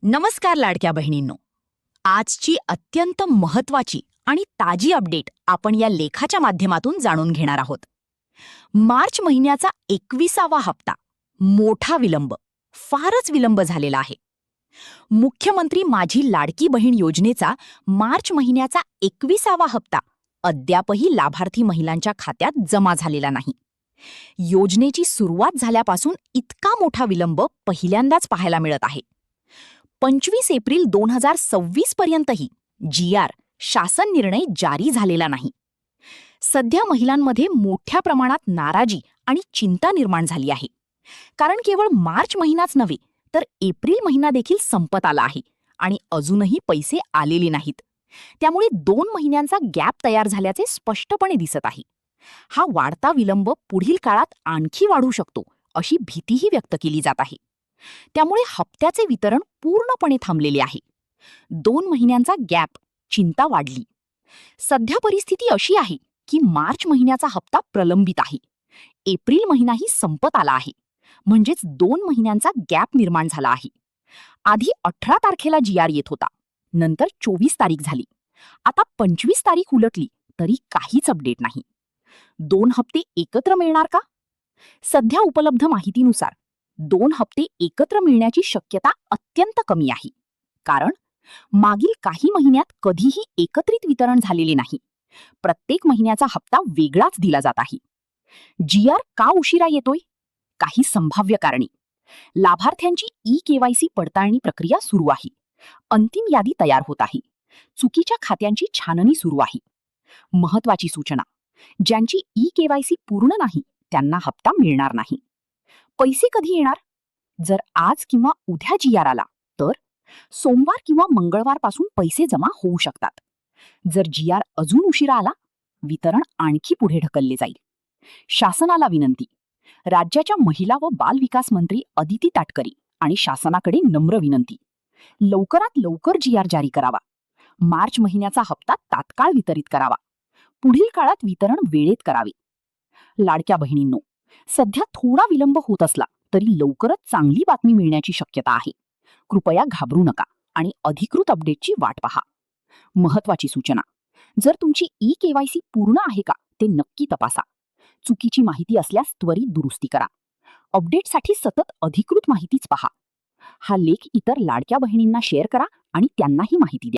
नमस्कार लाडक्या बहिणींनो. आजची अत्यंत महत्वाची आणि ताजी अपडेट आपण या लेखाच्या माध्यमातून जाणून घेणार आहोत. मार्च महिन्याचा 21वा हप्ता मोठा विलंब, फारच विलंब झालेला आहे. मुख्यमंत्री माझी लाडकी बहीण योजनेचा मार्च महिन्याचा 21वा हप्ता अद्यापही लाभार्थी महिलांच्या खात्यात जमा झालेला नाही. योजनेची सुरुवात झाल्यापासून इतका मोठा विलंब पहिल्यांदाच पाहायला मिळत आहे. 25 एप्रिल 2026 पर्यंतही GR शासन निर्णय जारी झालेला नाही. सध्या महिलांमध्ये मोठ्या प्रमाणात नाराजी आणि चिंता निर्माण झाली आहे. कारण केवळ मार्च महिनाच नव्हे तर एप्रिल महिना देखील संपत आला आहे आणि अजूनही पैसे आलेले नाहीत. त्यामुळे 2 महिन्यांचा गॅप तयार झाल्याचे स्पष्टपणे दिसत आहे. हा वाढता विलंब पुढील काळात आणखी वाढू शकतो अशी भीतीही व्यक्त केली जात आहे. त्यामुळे हप्त्याचे वितरण पूर्णपणे थांबलेले आहे. 2 महिन्यांचा गॅप, चिंता वाढली. सध्या परिस्थिती अशी आहे की मार्च महिन्याचा हप्ता प्रलंबित आहे. एप्रिल महिनाही संपत आला आहे. म्हणजेच 2 महिन्यांचा गॅप निर्माण झाला आहे. आधी 18 तारखेला GR येत होता, नंतर 24 तारीख झाली. आता 25 तारीख उलटली तरी काहीच अपडेट नाही. 2 हप्ते एकत्र मिळणार का? सध्या उपलब्ध माहितीनुसार 2 हप्ते एकत्र मिळण्याची शक्यता अत्यंत कमी आहे. कारण मागील काही महिन्यात कधीही एकत्रित वितरण झालेले नाही. प्रत्येक महिन्याचा हप्ता वेगळाच दिला जात आहे. GR का उशिरा येतोय? काही संभाव्य कारणे. लाभार्थ्यांची KYC पडताळणी प्रक्रिया सुरू आहे. अंतिम यादी तयार होत आहे. चुकीच्या खात्यांची छाननी सुरू आहे. महत्वाची सूचना: ज्यांची KYC पूर्ण नाही त्यांना हप्ता मिळणार नाही. पैसे कधी येणार? जर आज किंवा उद्या GR आला तर सोमवार किंवा मंगळवारपासून पैसे जमा होऊ शकतात. जर GR अजून उशिरा आला, वितरण आणखी पुढे ढकलले जाईल. शासनाला विनंती: राज्याच्या महिला व बाल विकास मंत्री अदिती ताटकरे आणि शासनाकडे नम्र विनंती, लवकरात लवकर GR जारी करावा. मार्च महिन्याचा हप्ता तात्काळ वितरित करावा. पुढील काळात वितरण वेळेत करावे. लाडक्या बहिणींनो, सध्या थोडा विलंब होत असला तरी लवकरच चांगली बातमी मिळण्याची शक्यता आहे. कृपया घाबरू नका आणि अधिकृत अपडेटची वाट पहा. महत्वाची सूचना: जर तुमची KYC पूर्ण आहे का ते नक्की तपासा. चुकीची माहिती असल्यास त्वरित दुरुस्ती करा. अपडेटसाठी सतत अधिकृत माहितीच पहा. हा लेख इतर लाडक्या बहिणींना शेअर करा आणि त्यांनाही माहिती द्या.